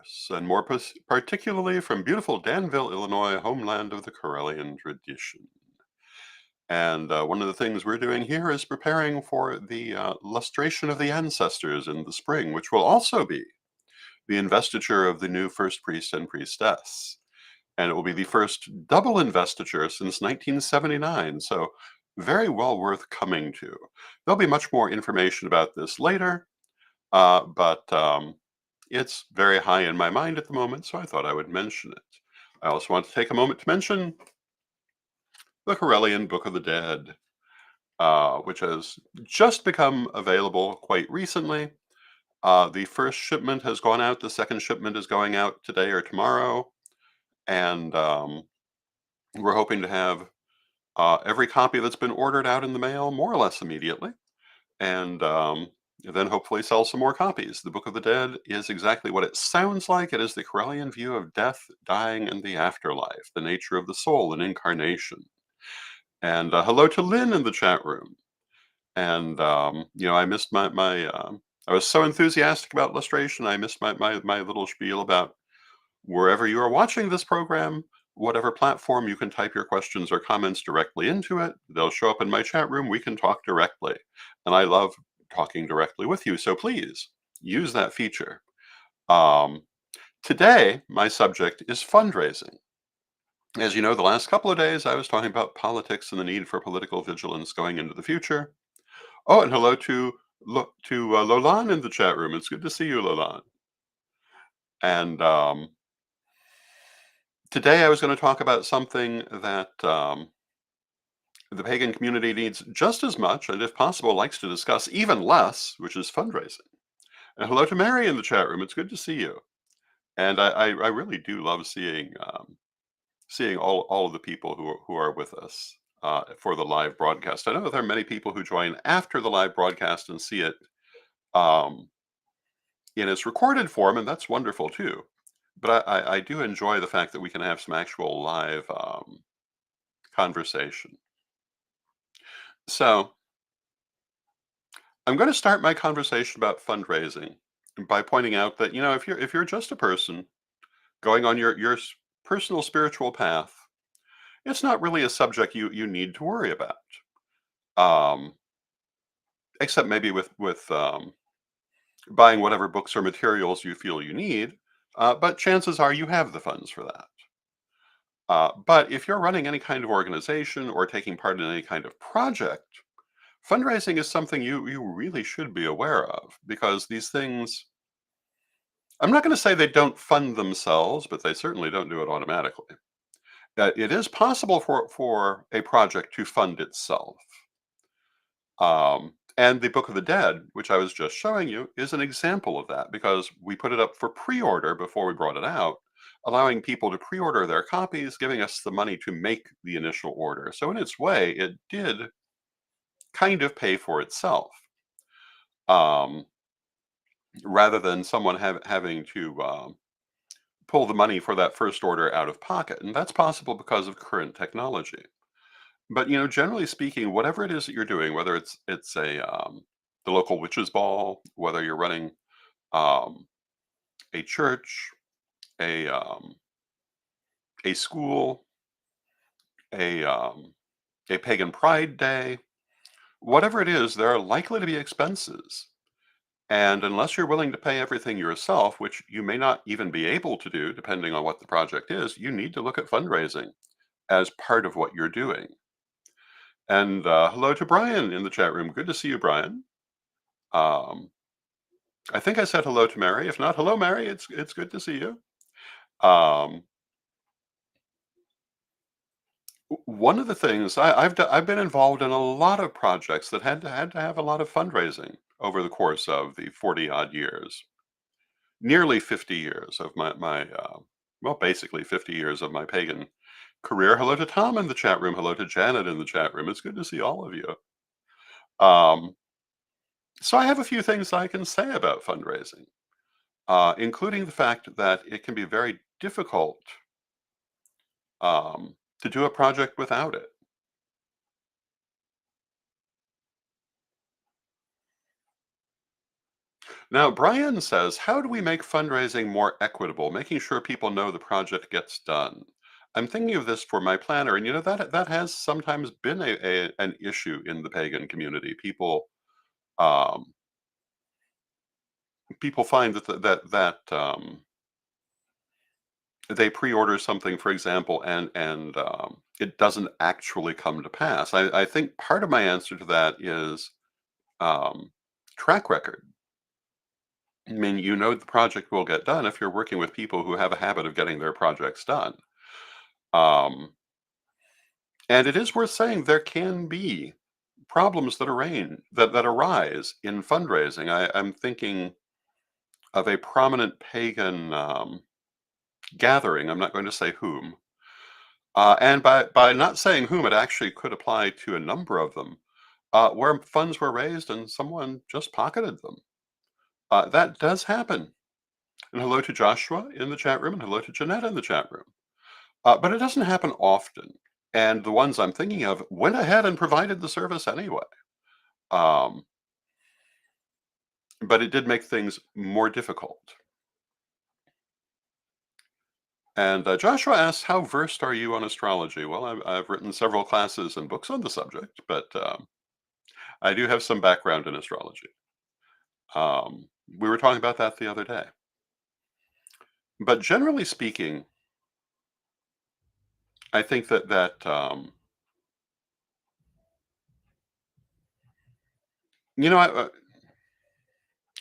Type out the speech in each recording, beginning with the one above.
universe, and more particularly from beautiful Danville, Illinois, homeland of the Corellian tradition. And one of the things we're doing here is preparing for the lustration of the ancestors in the spring, which will also be the investiture of the new first priest and priestess. And it will be the first double investiture since 1979. So, very well worth coming to. There'll be much more information about this later, but it's very high in my mind at the moment, so I thought I would mention it. I also want to take a moment to mention the Corellian Book of the Dead, which has just become available quite recently. The first shipment has gone out, the second shipment is going out today or tomorrow, and we're hoping to have every copy that's been ordered out in the mail more or less immediately, and then hopefully sell some more copies. The Book of the Dead is exactly what it sounds like. It is the Corellian view of death, dying, and the afterlife, the nature of the soul and incarnation. And hello to Lynn in the chat room. And I missed I was so enthusiastic about illustration. I missed my little spiel about wherever you are watching this program, whatever platform, you can type your questions or comments directly into it. They'll show up in my chat room. We can talk directly. And I love talking directly with you. So please use that feature. Um, Today, my subject is fundraising. As you know, the last couple of days, I was talking about politics and the need for political vigilance going into the future. Oh, and hello to Lolan in the chat room. It's good to see you, Lolan. And today I was going to talk about something that the pagan community needs just as much, and if possible, likes to discuss even less, which is fundraising. And hello to Mary in the chat room. It's good to see you. And I really do love seeing all of the people who are with us for the live broadcast. I know there are many people who join after the live broadcast and see it um, in its recorded form, and that's wonderful too. But I do enjoy the fact that we can have some actual live conversation. So I'm going to start my conversation about fundraising by pointing out that if you're just a person going on your personal spiritual path, it's not really a subject you need to worry about. Um, Except maybe with buying whatever books or materials you feel you need. But chances are you have the funds for that. But if you're running any kind of organization or taking part in any kind of project, fundraising is something you really should be aware of, because these things, I'm not going to say they don't fund themselves, but they certainly don't do it automatically. It is possible for a project to fund itself. And the Book of the Dead, which I was just showing you, is an example of that, because we put it up for pre-order before we brought it out, allowing people to pre-order their copies, giving us the money to make the initial order. So in its way, it did kind of pay for itself, um, rather than someone having to pull the money for that first order out of pocket. And that's possible because of current technology. But generally speaking, whatever it is that you're doing, whether it's the local witches ball, whether you're running um, a church, a a school, a a pagan pride day, whatever it is, there are likely to be expenses. And unless you're willing to pay everything yourself, which you may not even be able to do, depending on what the project is, you need to look at fundraising as part of what you're doing. And hello to Brian in the chat room. Good to see you, Brian. Um, I think I said hello to Mary. If not, hello, Mary. It's good to see you. Um, One of the things I've been involved in a lot of projects that had to have a lot of fundraising over the course of the 40 odd years, nearly 50 years of well, basically 50 years of my pagan career. Hello to Tom in the chat room. Hello to Janet in the chat room. It's good to see all of you. Um, so I have a few things I can say about fundraising, including the fact that it can be very difficult to do a project without it. Now, Brian says, how do we make fundraising more equitable, making sure people know the project gets done? I'm thinking of this for my planner, and that has sometimes been an issue in the pagan community. Um, people find that they pre-order something, for example, and it doesn't actually come to pass. I think part of my answer to that is um, track record. I mean, the project will get done if you're working with people who have a habit of getting their projects done. Um, and it is worth saying there can be problems that arise in fundraising. I'm thinking of a prominent pagan gathering. I'm not going to say whom. And by not saying whom, it actually could apply to a number of them, where funds were raised and someone just pocketed them. That does happen. And hello to Joshua in the chat room, and hello to Jeanette in the chat room. But it doesn't happen often. And the ones I'm thinking of went ahead and provided the service anyway. Um, but it did make things more difficult. And Joshua asks, how versed are you on astrology? Well, I've written several classes and books on the subject, but I do have some background in astrology. We were talking about that the other day. But generally speaking, I think that you know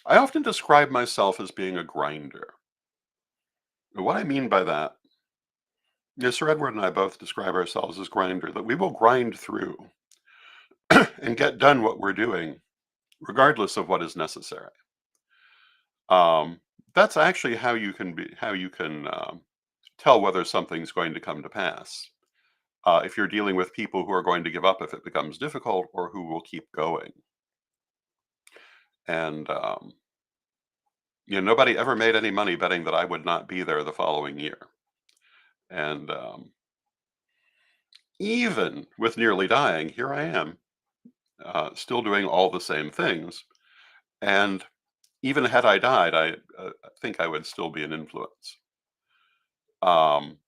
I often describe myself as being a grinder. What I mean by that is Sir Edward and I both describe ourselves as grinder, that we will grind through and get done what we're doing, regardless of what is necessary. Um, that's actually how you can tell whether something's going to come to pass. If you're dealing with people who are going to give up if it becomes difficult, or who will keep going. And nobody ever made any money betting that I would not be there the following year. And even with nearly dying, here I am, still doing all the same things. And even had I died, I think I would still be an influence. Um,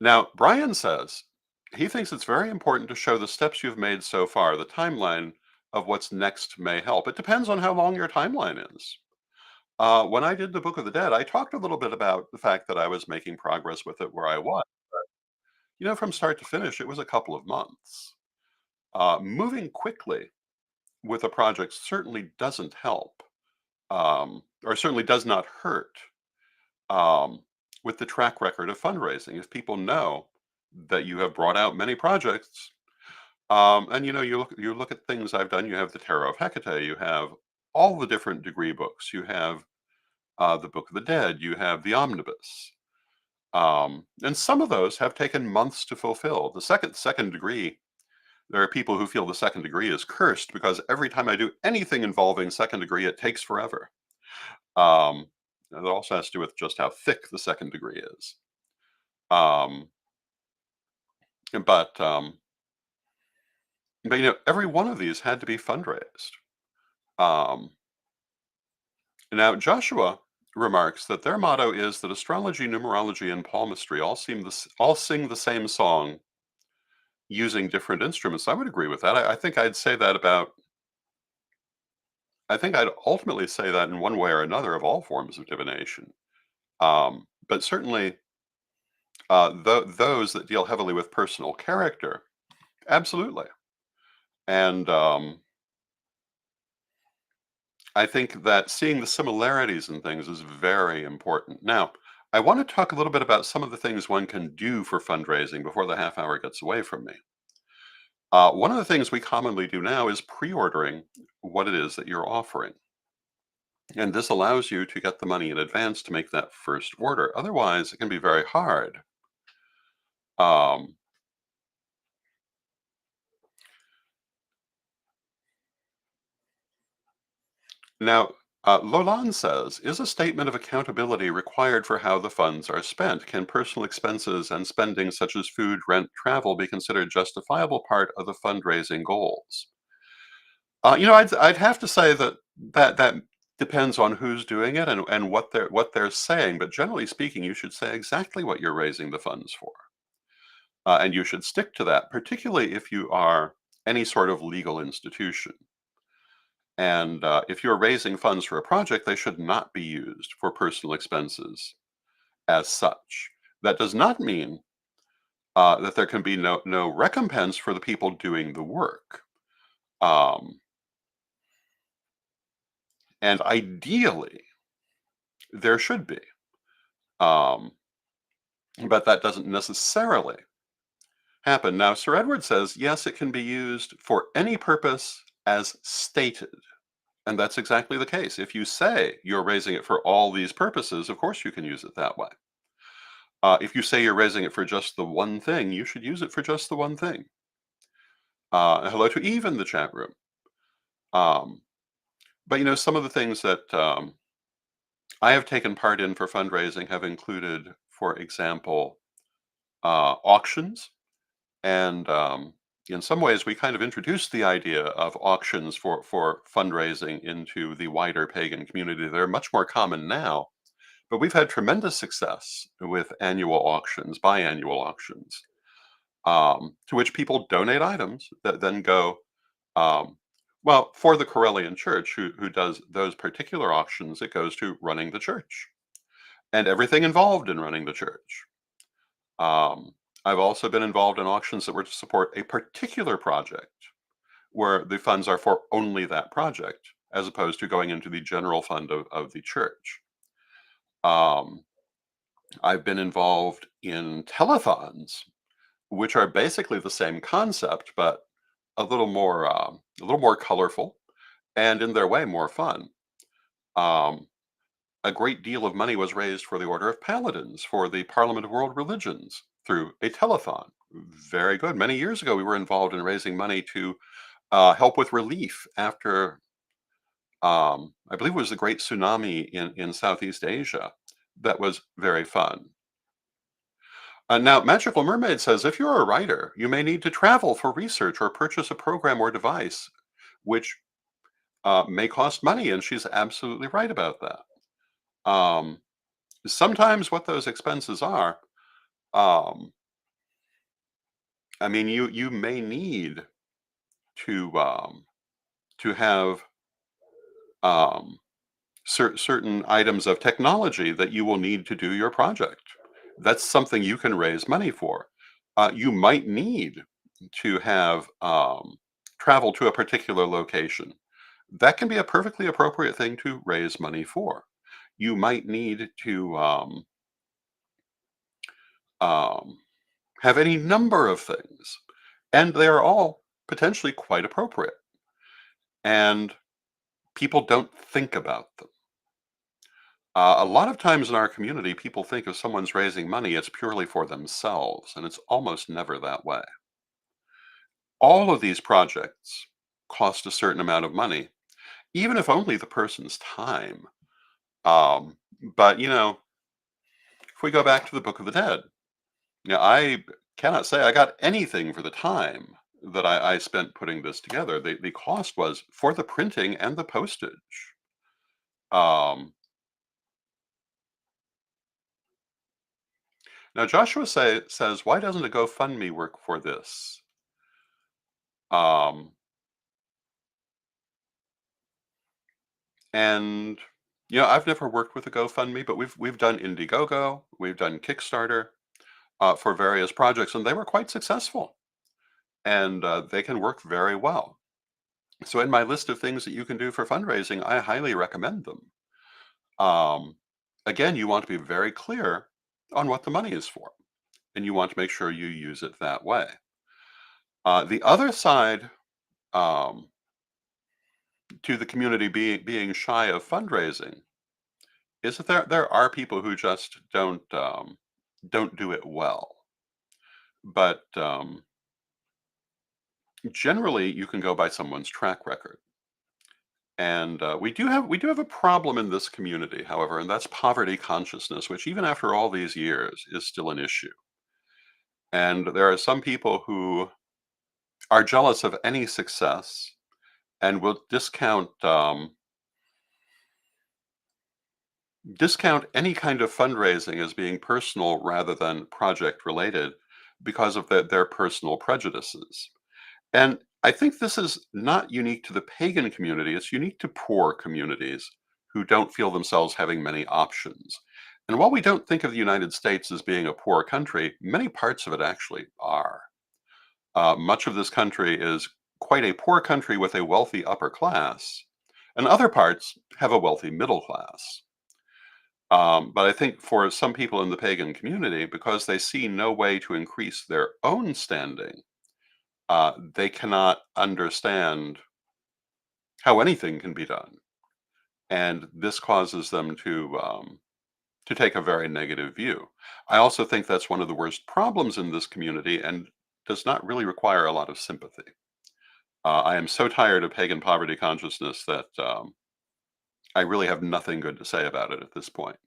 Now, Brian says he thinks it's very important to show the steps you've made so far. The timeline of what's next may help. It depends on how long your timeline is. When I did the Book of the Dead, I talked a little bit about the fact that I was making progress with it where I was. From start to finish, it was a couple of months. Moving quickly with a project certainly doesn't help, or certainly does not hurt, um, with the track record of fundraising. If people know that you have brought out many projects, and you look at things I've done. You have the Tarot of Hecate. You have all the different degree books. You have the Book of the Dead. You have the Omnibus. And some of those have taken months to fulfill. The second degree, there are people who feel the second degree is cursed because every time I do anything involving second degree, it takes forever. And it also has to do with just how thick the second degree is. Um, but um, but every one of these had to be fundraised. Um, Now, Joshua remarks that their motto is that astrology, numerology, and palmistry all sing the same song using different instruments. I would agree with that. I think I'd say that about. I think I'd ultimately say that in one way or another of all forms of divination. But certainly, those that deal heavily with personal character, absolutely. And I think that seeing the similarities in things is very important. Now, I want to talk a little bit about some of the things one can do for fundraising before the half hour gets away from me. One of the things we commonly do now is pre-ordering what it is that you're offering. And this allows you to get the money in advance to make that first order. Otherwise, it can be very hard. Um, Now, Lolan says, is a statement of accountability required for how the funds are spent? Can personal expenses and spending such as food, rent, travel be considered justifiable part of the fundraising goals? I'd have to say that depends on who's doing it and what they're saying, but generally speaking, you should say exactly what you're raising the funds for. And you should stick to that, particularly if you are any sort of legal institution. And if you're raising funds for a project, they should not be used for personal expenses as such. That does not mean that there can be no recompense for the people doing the work. Um, and ideally, there should be. Um, but that doesn't necessarily happen. Now, Sir Edward says, yes, it can be used for any purpose as stated. And that's exactly the case. If you say you're raising it for all these purposes, of course you can use it that way. If you say you're raising it for just the one thing, you should use it for just the one thing. Hello to Eve in the chat room. Um, but some of the things that I have taken part in for fundraising have included, for example, auctions. And in some ways, we kind of introduced the idea of auctions for fundraising into the wider pagan community. They're much more common now, but we've had tremendous success with annual auctions, biannual auctions, to which people donate items that then go, um, well, for the Corellian Church, who does those particular auctions, it goes to running the church and everything involved in running the church. Um, I've also been involved in auctions that were to support a particular project where the funds are for only that project, as opposed to going into the general fund of the church. Um, I've been involved in telethons, which are basically the same concept, but a little more colorful, and in their way more fun. Um, a great deal of money was raised for the Order of Paladins for the Parliament of World Religions through a telethon. Very good. Many years ago, we were involved in raising money to help with relief after, I believe it was the Great Tsunami in Southeast Asia. That was very fun. Now, Magical Mermaid says if you're a writer, you may need to travel for research or purchase a program or device, which may cost money. And she's absolutely right about that. Um, Sometimes what those expenses are, um, I mean, you may need to to have um, certain items of technology that you will need to do your project. That's something you can raise money for. You might need to have travel to a particular location. That can be a perfectly appropriate thing to raise money for. You might need to um, have any number of things, and they are all potentially quite appropriate. And people don't think about them. A lot of times in our community, people think if someone's raising money, it's purely for themselves, and it's almost never that way. All of these projects cost a certain amount of money, even if only the person's time. But if we go back to the Book of the Dead, I cannot say I got anything for the time that I spent putting this together. The cost was for the printing and the postage. Um, Now Joshua says, why doesn't a GoFundMe work for this? Um, and I've never worked with a GoFundMe, but we've done Indiegogo, we've done Kickstarter for various projects, and they were quite successful, and they can work very well. So in my list of things that you can do for fundraising, I highly recommend them. Um, Again, you want to be very clear on what the money is for, and you want to make sure you use it that way. The other side um, to the community being shy of fundraising is that there are people who just don't do it well. But generally, you can go by someone's track record. And we do have a problem in this community, however, and that's poverty consciousness, which even after all these years is still an issue. And there are some people who are jealous of any success and will discount discount any kind of fundraising as being personal rather than project related because of their personal prejudices. And I think this is not unique to the pagan community, it's unique to poor communities who don't feel themselves having many options. And while we don't think of the United States as being a poor country, many parts of it actually are. Much of this country is quite a poor country with a wealthy upper class, and other parts have a wealthy middle class. But I think for some people in the pagan community, because they see no way to increase their own standing, they cannot understand how anything can be done, and this causes them to take a very negative view. I also think that's one of the worst problems in this community, and does not really require a lot of sympathy. I am so tired of pagan poverty consciousness that I really have nothing good to say about it at this point.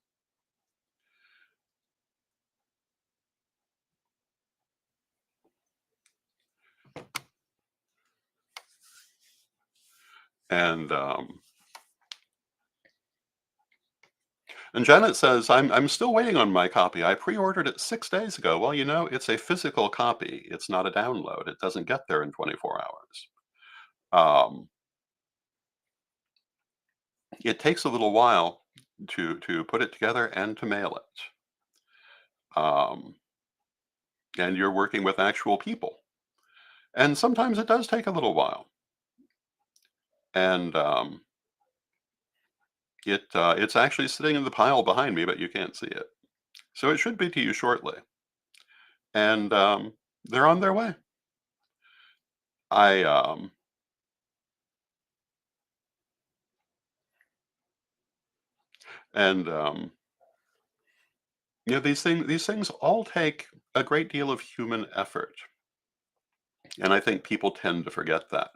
And Janet says, I'm still waiting on my copy. I pre-ordered it 6 days ago. Well, it's a physical copy. It's not a download. It doesn't get there in 24 hours. Um, it takes a little while to put it together and to mail it. Um, and you're working with actual people. And sometimes it does take a little while. And it's actually sitting in the pile behind me, but you can't see it. So it should be to you shortly. And they're on their way. I and these things all take a great deal of human effort, and I think people tend to forget that.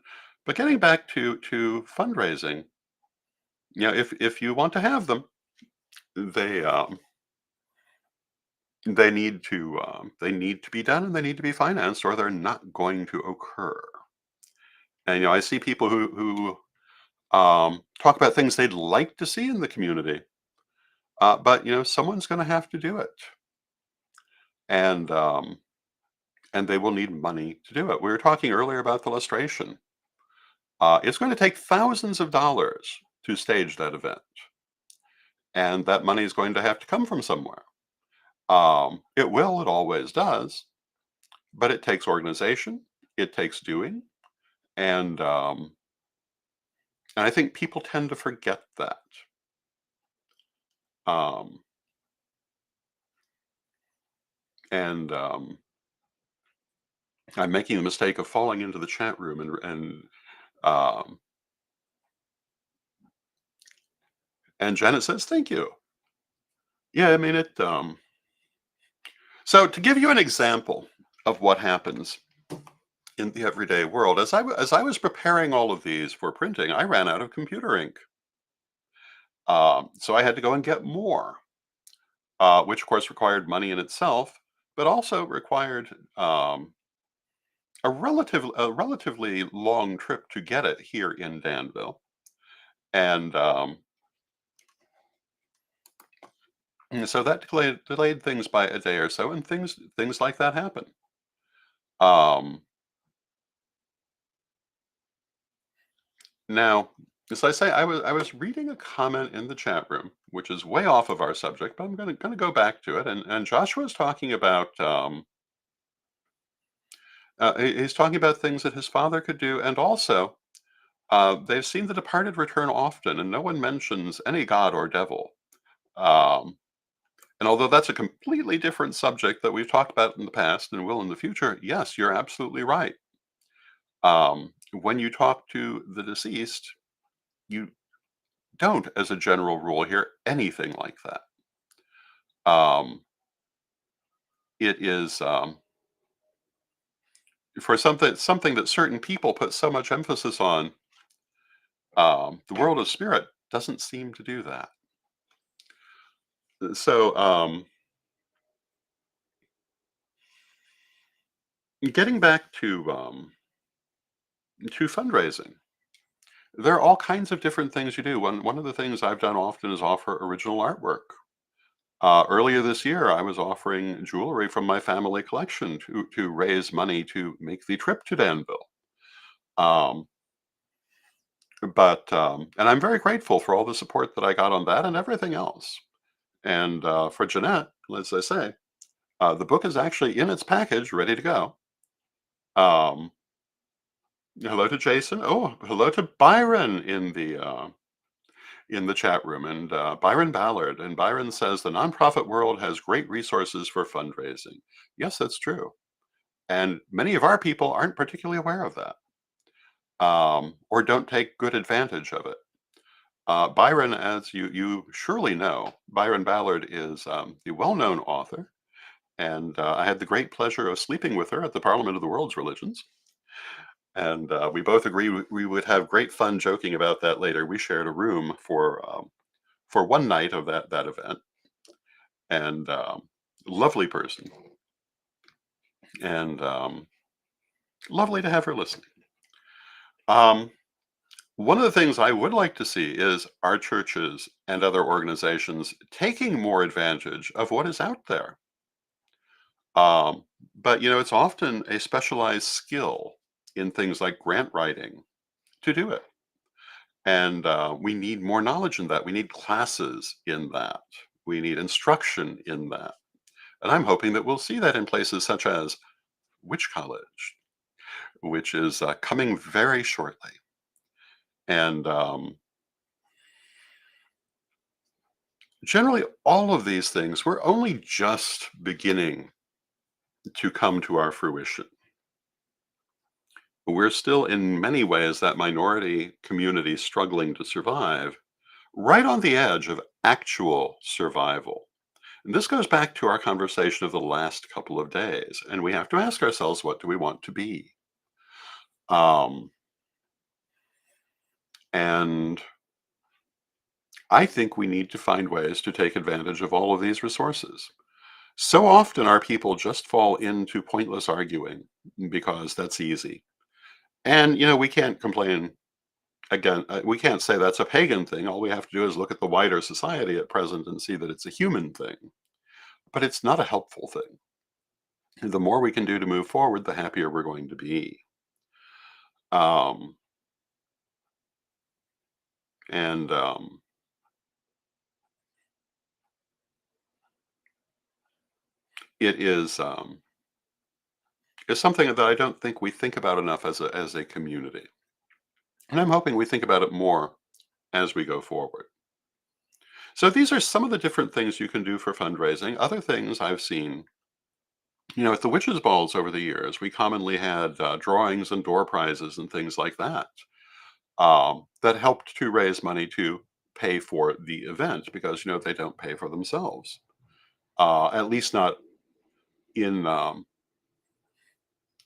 But getting back to fundraising, if you want to have them, they they need to be done and they need to be financed, or they're not going to occur. And I see people who talk about things they'd like to see in the community, but someone's going to have to do it, and they will need money to do it. We were talking earlier about the lustration. It's going to take thousands of dollars to stage that event, and that money is going to have to come from somewhere. It always does, but it takes organization, it takes doing, and I think people tend to forget that. Um, and I'm making the mistake of falling into the chat room, um, and Janet says, "Thank you." Yeah, I mean it. So to give you an example of what happens in the everyday world, as I was preparing all of these for printing, I ran out of computer ink, so I had to go and get more, which of course required money in itself, but also required a relatively long trip to get it here in Danville, and so that delayed things by a day or so, and things like that happen. Um, Now, as I say, I was reading a comment in the chat room, which is way off of our subject, but I'm gonna go back to it. And Joshua is talking about he's talking about things that his father could do, and also they've seen the departed return often, and no one mentions any god or devil. Um, and although that's a completely different subject that we've talked about in the past and will in the future, yes, you're absolutely right. When you talk to the deceased, you don't, as a general rule, hear anything like that. Um, it is for something that certain people put so much emphasis on. The world of spirit doesn't seem to do that. So, getting back to fundraising, There are all kinds of different things you do. One of the things I've done often is offer original artwork. Earlier this year, I was offering jewelry from my family collection to raise money to make the trip to Danville. Um, and I'm very grateful for all the support that I got on that and everything else. And for Jeanette, as I say, the book is actually in its package, ready to go. Um, Hello to Jason. Oh, hello to Byron in the chat room, and Byron Ballard. And Byron says the nonprofit world has great resources for fundraising. Yes, that's true. And many of our people aren't particularly aware of that, or don't take good advantage of it. Byron, as you surely know, Byron Ballard is the well-known author, and I had the great pleasure of sleeping with her at the Parliament of the World's Religions. And we both agree we would have great fun joking about that later. We shared a room for one night of that event, and lovely person, and lovely to have her listening. Um, One of the things I would like to see is our churches and other organizations taking more advantage of what is out there. Um, but it's often a specialized skill in things like grant writing to do it. And we need more knowledge in that. We need classes in that. We need instruction in that. And I'm hoping that we'll see that in places such as Witch College, which is coming very shortly. And generally, all of these things, we're only just beginning to come to our fruition. We're still, in many ways, that minority community struggling to survive, right on the edge of actual survival. And this goes back to our conversation of the last couple of days. And we have to ask ourselves, what do we want to be? Um, and I think we need to find ways to take advantage of all of these resources. So often our people just fall into pointless arguing because that's easy. And, we can't complain again. We can't say that's a pagan thing. All we have to do is look at the wider society at present and see that it's a human thing. But it's not a helpful thing. The more we can do to move forward, the happier we're going to be. Um, and it is something that I don't think we think about enough as a community. And I'm hoping we think about it more as we go forward. So these are some of the different things you can do for fundraising. Other things I've seen, at the witches' balls over the years, we commonly had drawings and door prizes and things like that, that helped to raise money to pay for the event because they don't pay for themselves, at least not in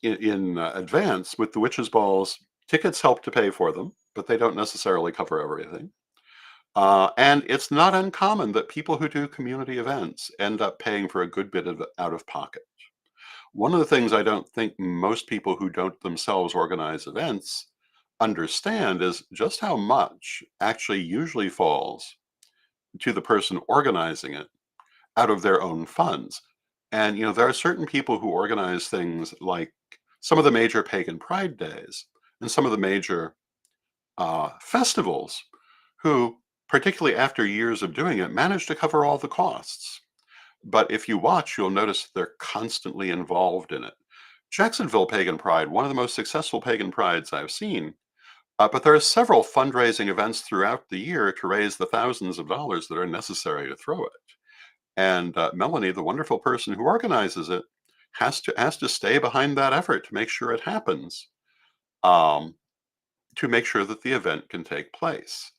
advance. With the witches' balls, tickets help to pay for them, but they don't necessarily cover everything. And it's not uncommon that people who do community events end up paying for a good bit of out of pocket. One of the things I don't think most people who don't themselves organize events understand is just how much actually usually falls to the person organizing it out of their own funds. And, there are certain people who organize things like some of the major pagan pride days and some of the major festivals who, particularly after years of doing it, manage to cover all the costs. But if you watch, you'll notice they're constantly involved in it. Jacksonville Pagan Pride, one of the most successful pagan prides I've seen. But there are several fundraising events throughout the year to raise the thousands of dollars that are necessary to throw it. And Melanie, the wonderful person who organizes it, has to stay behind that effort to make sure it happens, um, to make sure that the event can take place.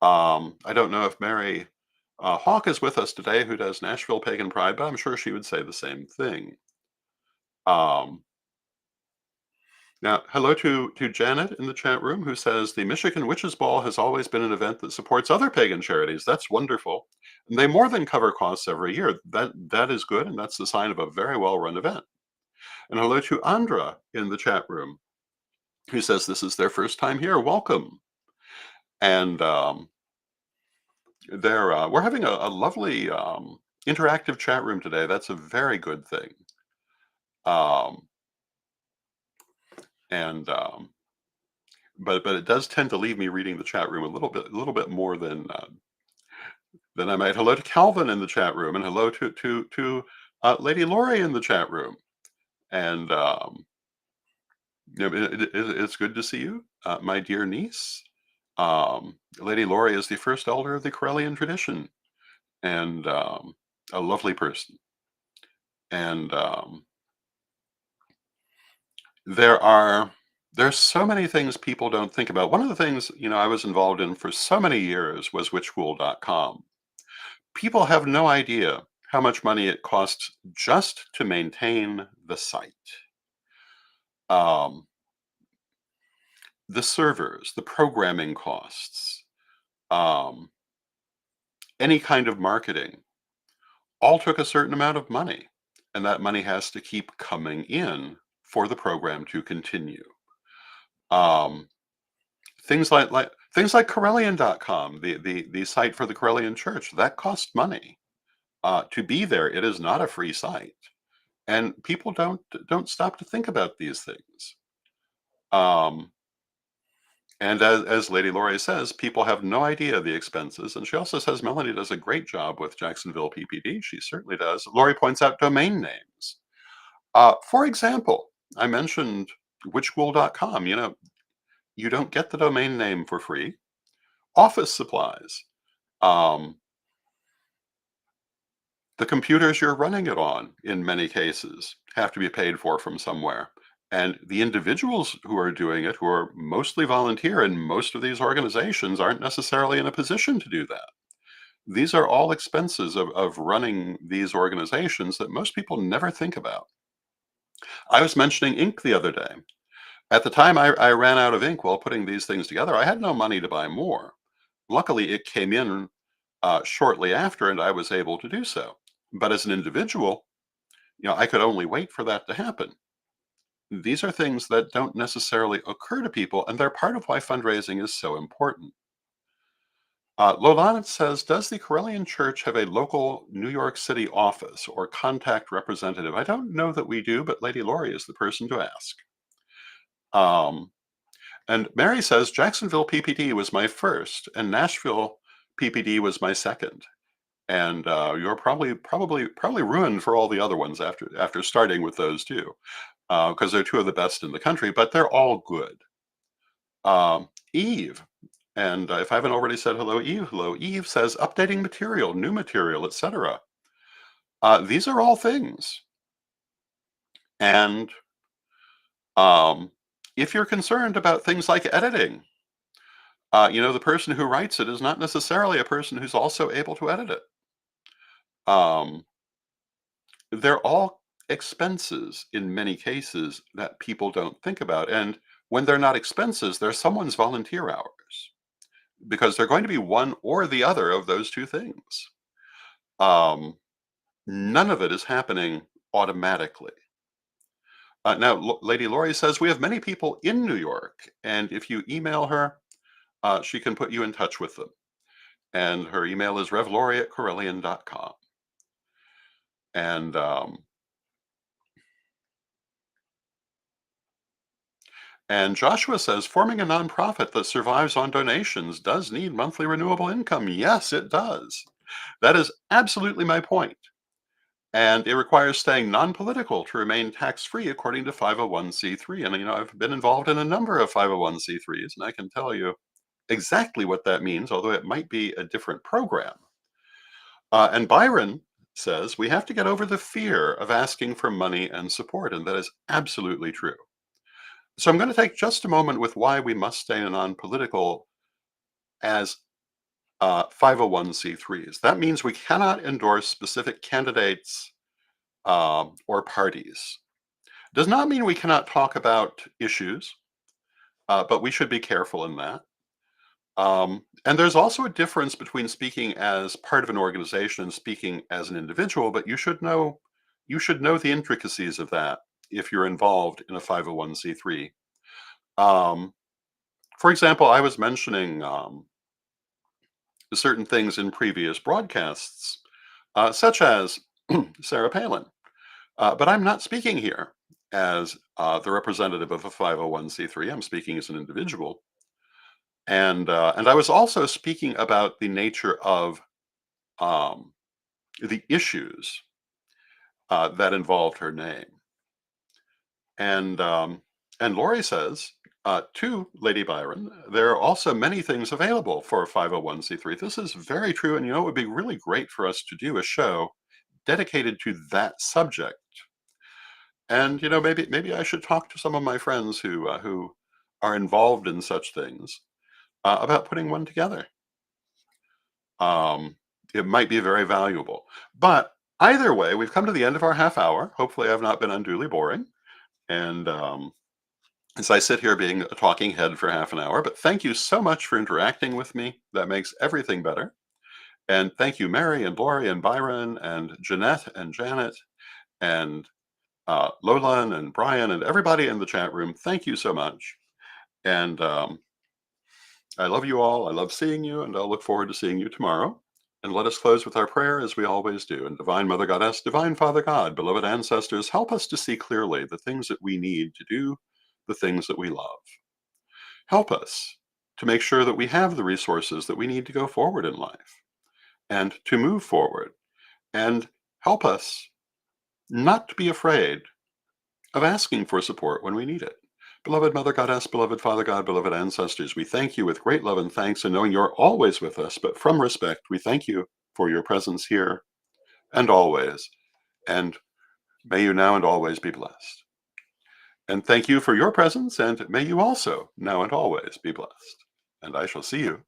I don't know if Mary Hawk is with us today, who does Nashville Pagan Pride, but I'm sure she would say the same thing. Um, Now, hello to Janet in the chat room, who says the Michigan Witches Ball has always been an event that supports other pagan charities. That's wonderful. And they more than cover costs every year. That is good, and that's the sign of a very well run event. And hello to Andra in the chat room, who says this is their first time here. Welcome. And we're having a lovely interactive chat room today. That's a very good thing. Um, and but it does tend to leave me reading the chat room a little bit more than I might. Hello to Calvin in the chat room, and hello to Lady Lori in the chat room. And it's good to see you, my dear niece. Lady Lori is the first elder of the Corellian tradition, and a lovely person. And there are there's so many things people don't think about. One of the things, I was involved in for so many years was witchschool.com. People have no idea how much money it costs just to maintain the site. Um, the servers, the programming costs, um, any kind of marketing, all took a certain amount of money. And that money has to keep coming in for the program to continue. Um, things like Corellian.com, the site for the Corellian Church, that cost money. To be there, it is not a free site. And people don't stop to think about these things. Um, and as Lady Laurie says, people have no idea the expenses. And she also says Melanie does a great job with Jacksonville PPD. She certainly does. Laurie points out domain names. For example, I mentioned witchschool.com. You don't get the domain name for free. Office supplies. Um, the computers you're running it on, in many cases, have to be paid for from somewhere. And the individuals who are doing it, who are mostly volunteer, and most of these organizations aren't necessarily in a position to do that. These are all expenses of running these organizations that most people never think about. I was mentioning ink the other day. At the time I ran out of ink while putting these things together, I had no money to buy more. Luckily, it came in shortly after, and I was able to do so. But as an individual, I could only wait for that to happen. These are things that don't necessarily occur to people, and they're part of why fundraising is so important. Lolan says, does the Corellian Church have a local New York City office or contact representative? I don't know that we do, but Lady Laurie is the person to ask. Um, and Mary says, Jacksonville PPD was my first, and Nashville PPD was my second. And you're probably ruined for all the other ones after starting with those two, because they're two of the best in the country, but they're all good. Eve, and if I haven't already said hello, Eve. Hello, Eve says updating material, new material, etc. These are all things, and um, if you're concerned about things like editing, the person who writes it is not necessarily a person who's also able to edit it. Um, they're all expenses in many cases that people don't think about. And when they're not expenses, they're someone's volunteer hours because they're going to be one or the other of those two things. Um, none of it is happening automatically. Now, Lady Laurie says we have many people in New York, and if you email her, she can put you in touch with them. And her email is revlaurie@corellian.com. And And Joshua says forming a nonprofit that survives on donations does need monthly renewable income. Yes, it does. That is absolutely my point. And it requires staying non-political to remain tax-free according to 501c3. And I've been involved in a number of 501c3s, and I can tell you exactly what that means, although it might be a different program. And Byron says we have to get over the fear of asking for money and support, and that is absolutely true. So I'm going to take just a moment with why we must stay non-political as 501c3s. That means we cannot endorse specific candidates or parties. Does not mean we cannot talk about issues, but we should be careful in that. And there's also a difference between speaking as part of an organization and speaking as an individual, but you should know the intricacies of that if you're involved in a 501c3. Um, for example, I was mentioning certain things in previous broadcasts, such as Sarah Palin. But I'm not speaking here as the representative of a 501(c)(3). I'm speaking as an individual. And I was also speaking about the nature of um, the issues that involved her name. And and Lori says to Lady Byron, there are also many things available for a 501(c)(3). This is very true, and it would be really great for us to do a show dedicated to that subject. And maybe I should talk to some of my friends who are involved in such things about putting one together. Um, it might be very valuable. But either way, we've come to the end of our half hour. Hopefully, I've not been unduly boring. And as I sit here being a talking head for half an hour, but thank you so much for interacting with me. That makes everything better. And thank you, Mary and Lori and Byron and Jeanette and Janet and Lolan and Brian and everybody in the chat room. Thank you so much. And I love you all. I love seeing you, and I'll look forward to seeing you tomorrow. And let us close with our prayer as we always do. And Divine Mother Goddess, Divine Father God, beloved ancestors, help us to see clearly the things that we need to do, the things that we love. Help us to make sure that we have the resources that we need to go forward in life and to move forward. And help us not to be afraid of asking for support when we need it. Beloved Mother Goddess, beloved Father God, beloved ancestors, we thank you with great love and thanks, and knowing you're always with us, but from respect, we thank you for your presence here and always. And may you now and always be blessed. And thank you for your presence, and may you also now and always be blessed. And I shall see you